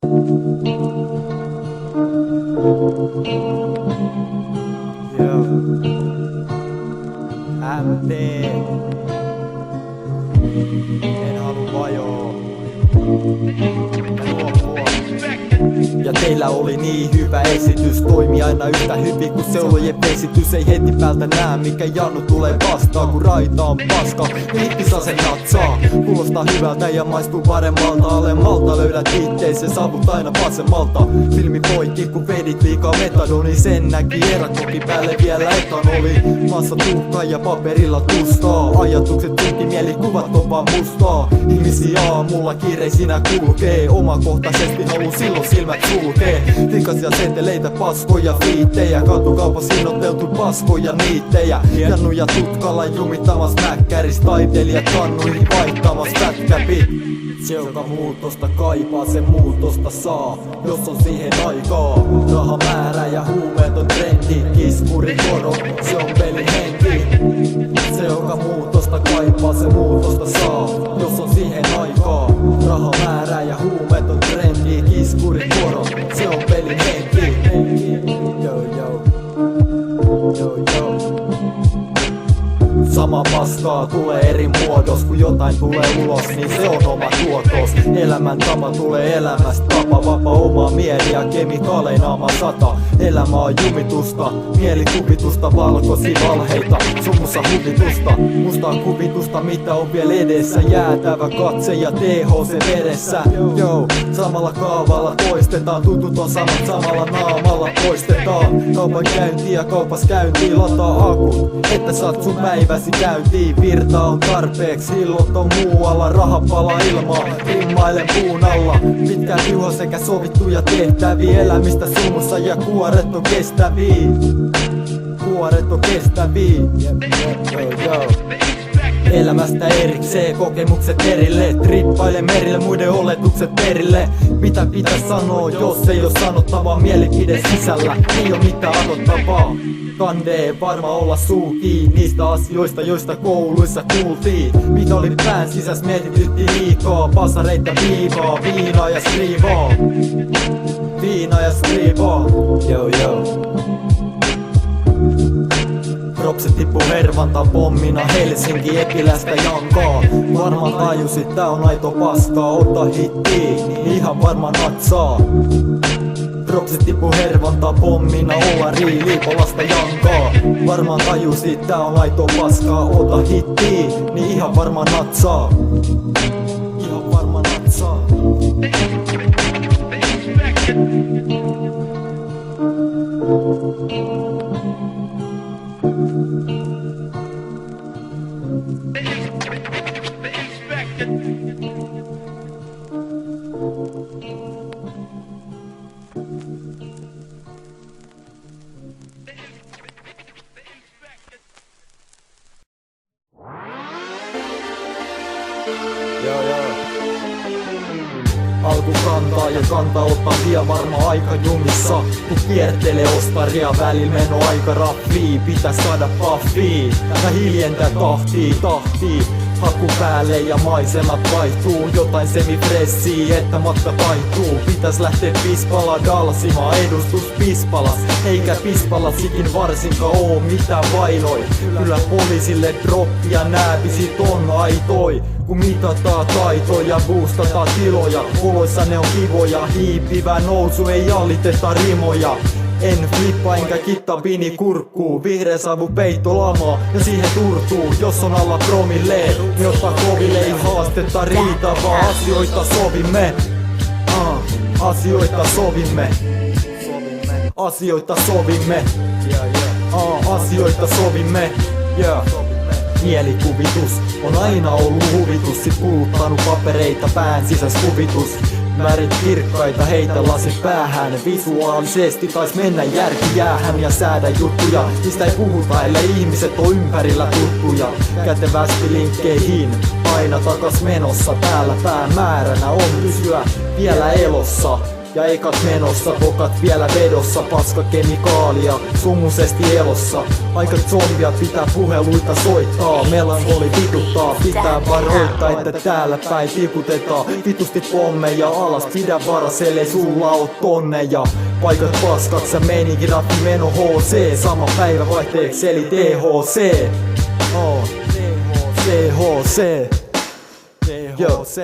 MT. En halua vajoo. Ja teillä oli niin hyvä esitys, toimi aina yhtä hyvin kun seulojen vesitys. Ei heti päältä nää mikä Jannu tulee vastaan, kun raita on paska, niin saa sen natsaa. Kuulostaa hyvältä ja maistuu paremmalta, alemmalta löydät itteis ja saavut aina vasemmalta. Filmi poikki kun vedit liikaa metadoni, sen näki erakkokin päälle vielä etanoli. Maassa tuhkaa ja paperilla tuskaa, ajatukset tunki mielikuvat on vaan mustaa. Ihmisiä aamulla kiireisinä kulkee, omakohtaisesti halu silloin silmät sulkee. Likaisia seteleitä, paskoja, fiittejä, katukaupassa hinnoiteltu paskoja, niittejä. Jannuja tutkalla jumittamas mäkkäris, taiteilijat kannuihin vaihtamas pätkäpit. Se joka muutosta kaipaa, se muutosta saa, jos on siihen aikaa. Rahamäärä ja huumeet on trendi, kiskuri koro, se on pelin henki. Se joka muutosta kaipaa, se muutosta saa, jos on siihen aikaa. Rahamäärä ja huumeet on trendi, kiskuri koro, se on pelin henki. Yo yo, yo yo. Sama paskaa tulee eri muodos, kun jotain tulee ulos, niin se on oma tuotos. Elämäntapa tulee elämästä tapa, vapaa oma mieli ja kemikaaleinaama sata. Elämä on jumitusta, mielikuvitusta, valkoisia valheita, sumussa huvitusta, mustaa kuvitusta, mitä on vielä edessä. Jäätävä katse ja THC veressä. Yo, samalla kaavalla toistetaan, tutut on samat, samalla naamalla poistetaan. Kaupan käynti ja kaupas käynti, lataa akut, että saat sun päiväsi käyntiin. Virta on tarpeeksi, hillot on muualla, raha palaa ilmaa, rimmailen puun alla. Pitkään tyho sekä sovittuja tehtäviä, elämistä sumussa ja kuoret on kestäviä. Kuoret on kestäviä. Elämästä erikseen, kokemukset erille, trippaile merille, muiden oletukset perille. Mitä pitäis sanoa, jos ei oo sanottavaa, mielipide sisällä, ei oo mitään anottavaa. Kandee varma olla suu kiinni niistä asioista, joista kouluissa kuultiin. Mitä oli pään sisäs, mietitytti liikaa, pasareita viivaa, viinaa ja skriivaa. Viinaa ja skriivaa, yo yo. Propsit tippu Hervantaan pommina, Helsinki Epilästä jankaa. Varmaan tajusit, tää on aito paskaa, ota hittiin, ihan varmaan natsaa. Propsit tippu Hervantaan pommina, Olari Liipolasta jankaa. Varmaan tajusit, tää on aito paskaa, ota hittiin, niin ihan varmaan natsaa. Ihan varmaan natsaa. Alku kantaa ja kantaa ottaa vielä varma aika jumissa. Kun kiertelee ostaria välillä meno aika raffii. Pitäis saada puffii ja hiljentää tahtii. Haku päälle ja maisemat vaihtuu. Jotain semifressiä, että matka taittuu. Pitäis lähteä Pispala dalsimaan, edustus Pispalas. Eikä Pispalasikin varsinkaan oo mitään vainoi. Kyllä poliisille droppia näävisit on aitoi. Kun mitataan taitoja ja boostataan tiloja, oloissa ne on kivoja, hiipivä nousu ei jalliteta rimoja. En flippa enkä kitta vini kurkkuu, vihreä savu peitto lamaa ja siihen turtuu. Jos on alla promille, niin ottaa koville, ei haastetta riitä, vaan asioita sovimme. Asioita sovimme. Asioita sovimme. Asioita sovimme. Mielikuvitus on aina ollut huvitus, sit kuluttanut papereita pään sisäs kuvitus. Värit kirkkaita heitä lasit päähän, visuaalisesti tais mennä järki jäähän ja säädä juttuja, mistä ei puhuta ellei ihmiset on ympärillä tuttuja. Kätevästi linkkeihin, aina takas menossa, täällä päämääränä on pysyä vielä elossa. ja ekat menossa, tokat vielä vedossa, paska kemikaalia, sumuisesti elossa. Aika zombia pitää puheluita soittaa, melankoli vituttaa, pitää varoittaa, että täällä päin tikutetaan. Vitusti pommeja alas, pidä varas, ellei sulla oo tonneja. Paikat paskaks ja meininki rappi meno HC, sama päivä vaihteeksi eli THC. THC. THC.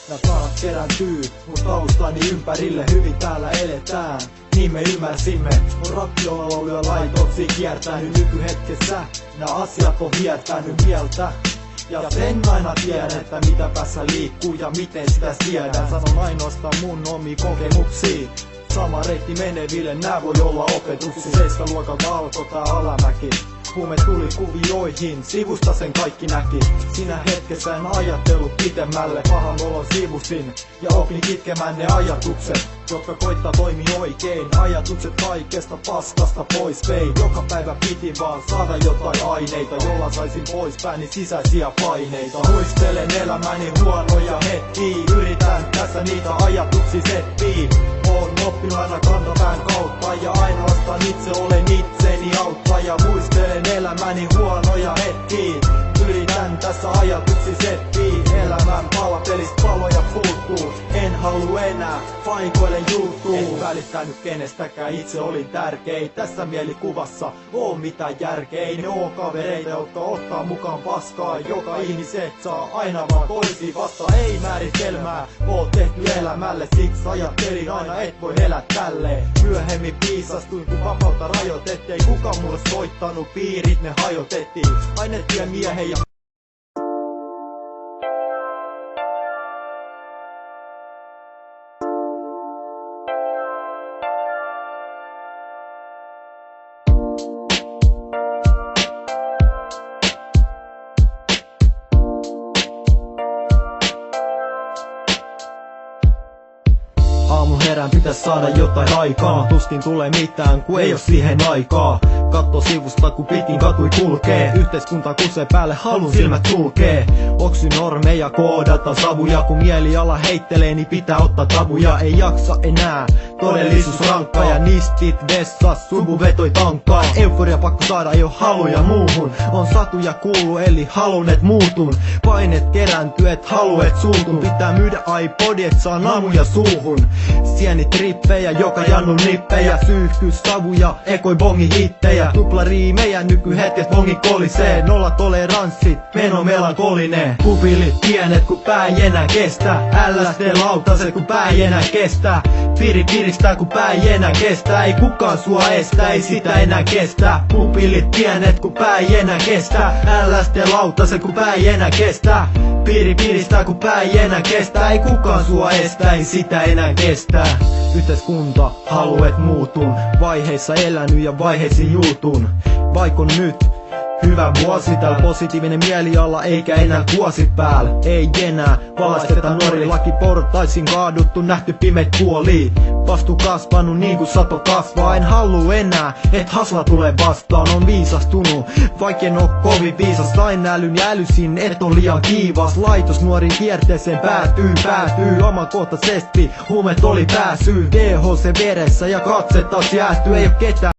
Ja taas kerääntyy mun taustani ympärille, hyvin täällä eletään. Niin me ymmärsimme, mun rappiolla ja laitoksia kiertänyt nykyhetkessä. Nää asiat on hiertänyt mieltä. Ja sen aina tiedän, että mitä päässä liikkuu ja miten sitä siedän. Sanon ainoastaan mun omia kokemuksia. Sama reitti meneville, nää voi olla opetuksia. 7-luokalta alkoi tää alamäki. Huume tuli kuvioihin, sivusta sen kaikki näki. Sinä hetkessä en ajatellut pitemmälle, pahan olon sivusin. Ja opin kitkemään ne ajatukset, jotka koittaa toimia oikein. Ajatukset kaikesta paskasta pois vein. Joka päivä piti vaan saada jotain aineita, jolla saisin pois pääni sisäisiä paineita. Muistelen elämäni huonoja hetkiä, yritän tässä niitä ajatuksia settiä. Oon oppinut aina kantapään kautta ja ainoastaan itse olen itseni auttaja. Muistelen elämäni huonoja hetkiä, yritän tässä ajatuksi settiin. Elämän palapelistä paloja puuttuu, en halua enää, paikoilen juttuu. En välittänyt kenestäkään, itse olin tärkein. Tässä mielikuvassa oo mitään järkeä. Ei ne oo kavereita, jotka ottaa mukaan paskaa. Joka ihmiset saa aina vaan toisiin vasta. Ei määritelmää oo tehty elämälle, siksi ajattelin aina et voi elää tälleen. Myöhemmin viisastuin kun vapautta rajoitettiin. Ei kukaan mulle soittanut, piirit ne hajotettiin. Ainettiin miehen ja aamu herään pitäis saada jotain aikaa. Tuskin tulee mitään kun ei oo siihen aikaa. Katso sivusta kun pitkin katui kulkee. Yhteiskunta kusee päälle, halun silmät sulkee. Oksy normeja, koodata savuja. Kun mieliala heittelee niin pitää ottaa tabuja. Ei jaksa enää, todellisuus rankkaa. Ja nistit vessas, suvu vetoi tankkaa. Euforia pakko saada, ei oo haluja muuhun. On satuja kuulu eli halun et muutun. Painet kerääntyy et halu et suutun. Pitää myydä iPodi et saa namuja suuhun. Sieni trippejä, joka jannu nippejä. Syyhkyys savuja, ekoi bongi hittejä. Tupla riimejä, nykyhetket bongi kolisee. Nolla toleranssi, meno melankolinen. Pupilit pienet kun pää ei enää kestä. LSD-lautaset kun pää ei enää kestä. Piiri piristää kun pää ei enää kestä. Ei kukaan sua estä, ei sitä enää kestä. Pupilit pienet kun pää ei enää kestä. LSD-lautaset kun pää ei enää kestä. Piiri piristää kun pää ei enää kestä. Ei kukaan sua estä, ei sitä enää kestä. Yhteiskunta halu et muutun. Vaiheissa elänyt ja vaiheisiin juutun. Vaikon nyt hyvä vuosi täällä, positiivinen mieliala eikä enää kuosi päällä. Ei enää valaisteta nuori, laki portaisin kaaduttu, nähty pimeät kuoli. Vastu kasvanut niin kuin sato kasvaa. En haluu enää, et hasla tulee vastaan. On viisastunut, vaikken oo kovin viisas. Sain älyn ja älysin, et on liian kiivas. Laitos nuori kierteeseen päätyy omakohtaisesti. Huumet oli pääsyy, THC veressä ja katse taas jäästyy. Ei oo ketään.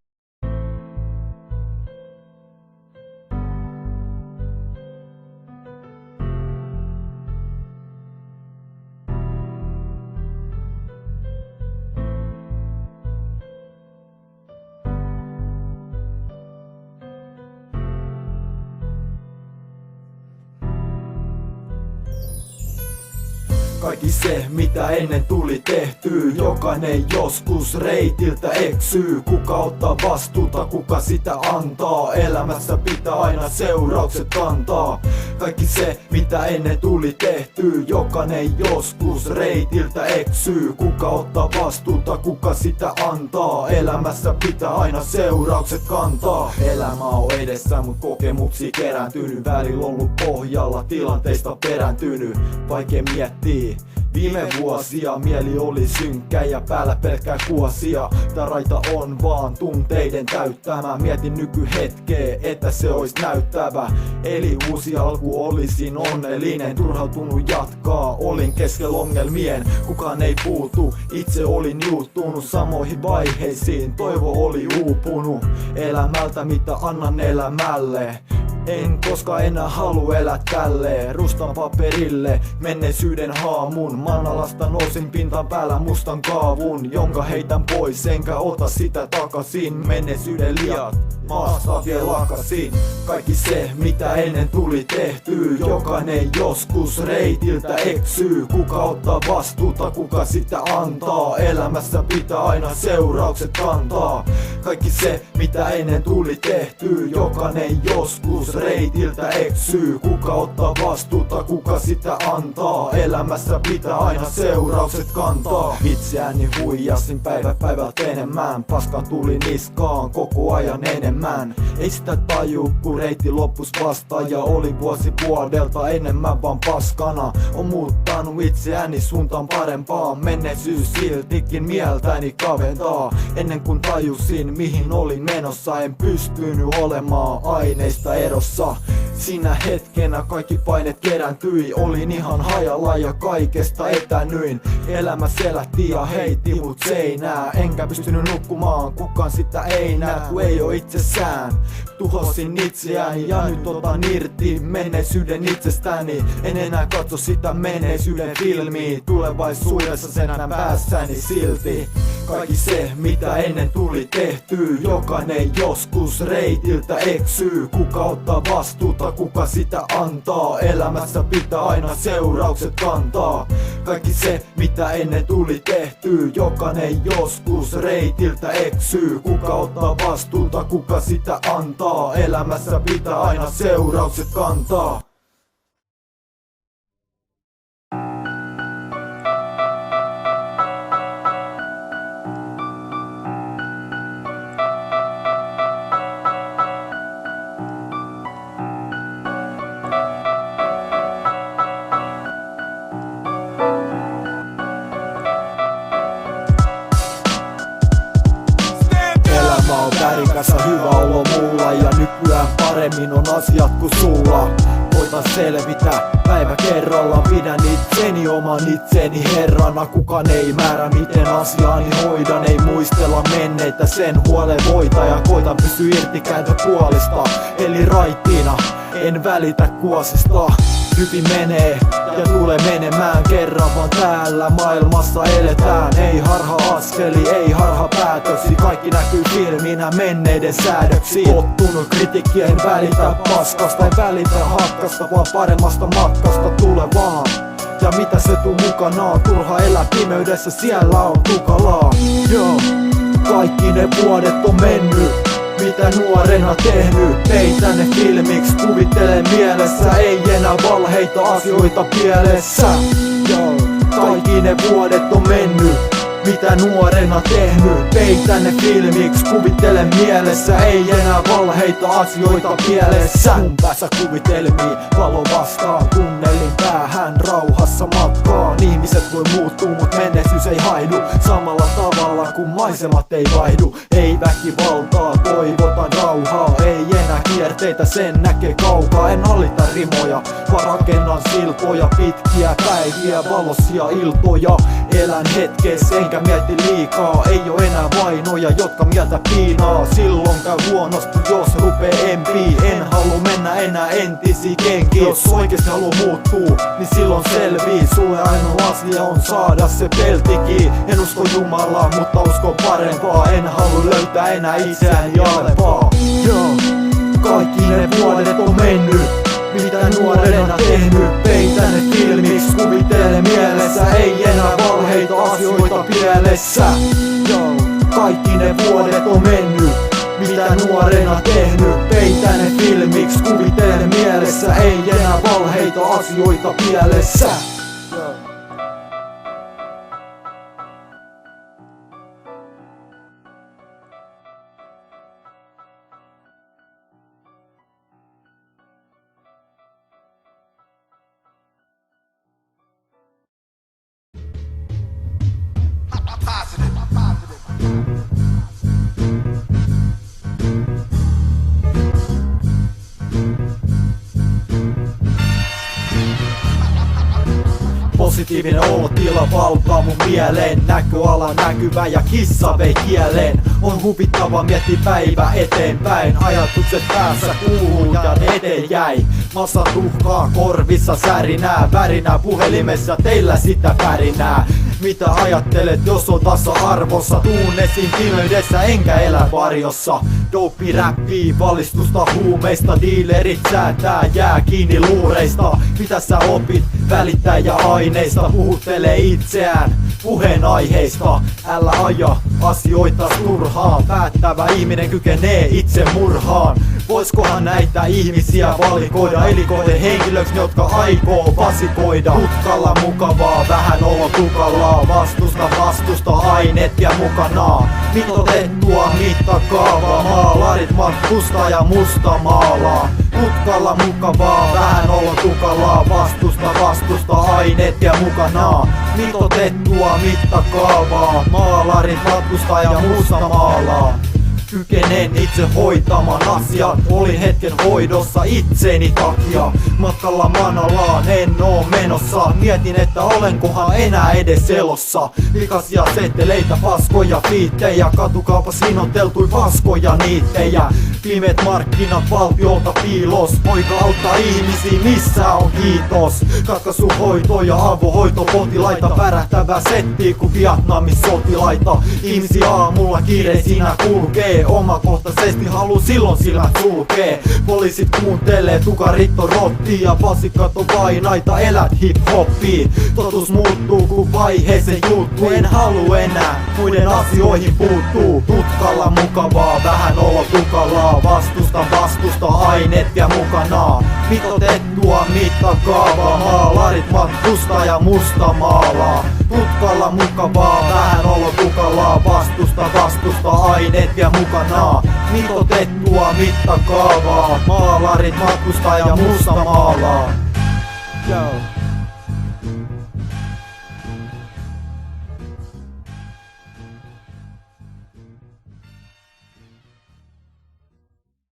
Kaikki se mitä ennen tuli tehtyä, jokainen joskus reitiltä eksyy. Kuka ottaa vastuuta, kuka sitä antaa, elämässä pitää aina seuraukset kantaa. Kaikki se mitä ennen tuli tehtyä, jokainen joskus reitiltä eksyy. Kuka ottaa vastuuta, kuka sitä antaa, elämässä pitää aina seuraukset kantaa. Elämä on edessä, mut kokemuksia kerääntynyt, välillä ollut pohjalla, tilanteista perääntynyt. Vaikea miettiä viime vuosia, mieli oli synkkä ja päällä pelkkää kuosia. Tää raita on vaan tunteiden täyttämä, mietin nykyhetkeä, että se ois näyttävä. Eli uusi alku, olisin onnellinen, turhautunut jatkaa, olin keskellä ongelmien. Kukaan ei puutu, itse olin juuttunut samoihin vaiheisiin, toivo oli uupunut elämältä mitä annan elämälle. En koskaan enää halu elää tälleen, rustan paperille menneisyyden haamun. Manalasta nousin pintan päällä mustan kaavun, jonka heitän pois enkä ota sitä takaisin. Menneisyyden liat maasta vielä lakasin. Kaikki se mitä ennen tuli tehtyä, jokainen joskus reitiltä eksyy. Kuka ottaa vastuuta, kuka sitä antaa, elämässä pitää aina seuraukset kantaa. Kaikki se mitä ennen tuli tehtyä, jokainen joskus reitiltä eksyy. Kuka ottaa vastuuta, kuka sitä antaa, elämässä pitää aina seuraukset kantaa. Itseäni huijasin päivä päivältä enemmän, paska tuli niskaan koko ajan enemmän. Ei sitä taju kun reitti loppus vasta ja oli vuosi vuodelta enemmän vaan paskana. On muuttanut itseäni suuntaan parempaan, menneisyys siltikin mieltäni kaventaa. Ennen kun tajusin mihin olin menossa, en pystynyt olemaan aineista erossa. Sinä hetkenä kaikki painet kerääntyi, olin ihan hajalla ja kaikesta etänyin. Elämä selätti ja heitti mut seinää, enkä pystynyt nukkumaan, kukaan sitä ei näe kun ei oo itsessään. Tuhosin itseäni ja nyt otan irti menneisyyden itsestäni. En enää katso sitä menneisyyden filmiä, tulevaisuudessa sen näen päässäni silti. Kaikki se mitä ennen tuli tehtyä, jokainen joskus reitiltä eksyy. Kuka ottaa vastuuta, kuka sitä antaa, elämässä pitää aina seuraukset kantaa. Kaikki se mitä ennen tuli tehtyä, jokainen joskus reitiltä eksyy. Kuka ottaa vastuuta, kuka sitä antaa, elämässä pitää aina seuraukset kantaa. On värikäs ja hyvä olo mulla ja nykyään paremmin on asiat kuin sulla. Koitan selvitä päivä kerrallaan, pidän itseni oman itseni herrana. Kukaan ei määrä miten asiaani hoidan, ei muistella menneitä sen huolen voita. Ja koitan pysyä irti kääntöpuolista, eli raittiina en välitä kuosista. Hyvin menee ja tulee menemään, kerran vaan täällä maailmassa eletään. Ei harha askeli, ei harha päätösi, kaikki näkyy filminä menneiden säädöksiin. Tottunut kritiikkiä, en välitä paskasta, en välitä hakkasta, vaan paremmasta matkasta tule vaan. Ja mitä se tuu mukanaan, turha elää pimeydessä, siellä on tukalaa. Joo, kaikki ne vuodet on mennyt, mitä nuorena tehnyt, peitän ne filmiksi, kuvittelen mielessä, ei enää valheita asioita pielessä. Joo, kaikki ne vuodet on mennyt, mitä nuorena tehnyt, peitän ne filmiksi, kuvittelen mielessä, ei enää valheita asioita pielessä. Mun päässä kuvitelmii, valo vastaan, tunnelin päähän rauhassa matkaan. Ihmiset voi muuttua, mut menneisyys ei haihdu samalla tavalla kun maisemat ei vaihdu. Ei väkivaltaa, toivotan rauhaa, ei enää kierteitä, sen näkee kaukaa. En hallita rimoja, vaan rakennan siltoja, pitkiä päiviä, valoisia iltoja. Elän hetkessä enkä mieti liikaa, ei oo enää vainoja, jotka mieltä piinaa. Silloin käy huonosti, jos rupee empii, en halua mennä enää entisiin kenkiin. Jos oikeesti haluu muuttuu, niin silloin selvii. Sulle ainoa asia on saada se peltikin. En usko Jumalaa, mutta uskon parempaa. En halua löytää enää itseäni alempaa. Joo, kaikki ne vuodet on mennyt, mitä nuorena tehnyt. Vein tänne filmiksi, kuvitele mielessä, ei enää valheita asioita pielessä. Kaikki ne vuodet on mennyt, mitä nuorena tehnyt. Vein tänne filmiksi, kuvitele mielessä, ei enää valheita asioita pielessä. Positiivinen olotila valtaa mun mieleen. Näköala näkyvä ja kissa vei kieleen. On huvittava mietti päivä eteenpäin. Ajatukset päässä kuuluu ja ne eteen jäi. Massa tuhkaa korvissa särinää. Värinää puhelimessa teillä sitä pärinää. Mitä ajattelet jos on tasa-arvossa? Tuun esiin pimeydessä enkä elä varjossa. Dope räppii valistusta huumeista. Dealerit säätää jää kiinni luureista. Mitä sä opit välittäjäaineista? Puhuttelee itseään puheenaiheista. Älä aja asioita turhaan. Päättävä ihminen kykenee itse murhaan. Voiskohan näitä ihmisiä valikoida elikoiden henkilöksi, jotka aikoo vasikoida? Tutkalla mukavaa, vähän olo tukalaa. Vastusta aineet ja mukanaa. Mitotettua mittakaavaa. Maalarit matkustaa ja musta maalaa. Tutkalla mukavaa, vähän olo tukalaa. Vastusta aineet ja mukanaa. Mitotettua mittakaavaa. Maalarit matkustaa ja musta maalaa. Kykenen itse hoitamaan asiat. Olin hetken hoidossa itseni takia. Matkalla manalaan en oo menossa. Mietin että olenkohan enää edes elossa. Vikasia seteleitä, paskoja, fiittejä. Katukauppas hinnoiteltui paskoja niittejä. Pimeet markkinat valtiolta piilos. Poika auttaa ihmisiä, missä on kiitos. Katkaisuhoito ja avohoito potilaita. Värähtävää settiä ku Vietnamin sotilaita. Ihmisiä aamulla kiireisinä kulkee. Omakohtaisesti halu silloin silmät sulkee. Poliisit kuuntelee, tukaritto rottii. Ja vasikkat on vainaita, elät hip-hoppii. Totuus muuttuu kun vaiheeseen juuttuu. En halu enää muiden asioihin puuttuu. Tutkalla mukavaa, vähän olo tukalaa. Vastusta aineet ja mukanaa. Mitotettua mittakaavaa. Maalarit matkustaa ja musta maalaa. Tutkalla mukavaa, vähän olo tukalaa. Vastusta aineet ja mukanaa. Mitotettua mittakaavaa. Maalarit matkustaa ja musta maalaa. Yo.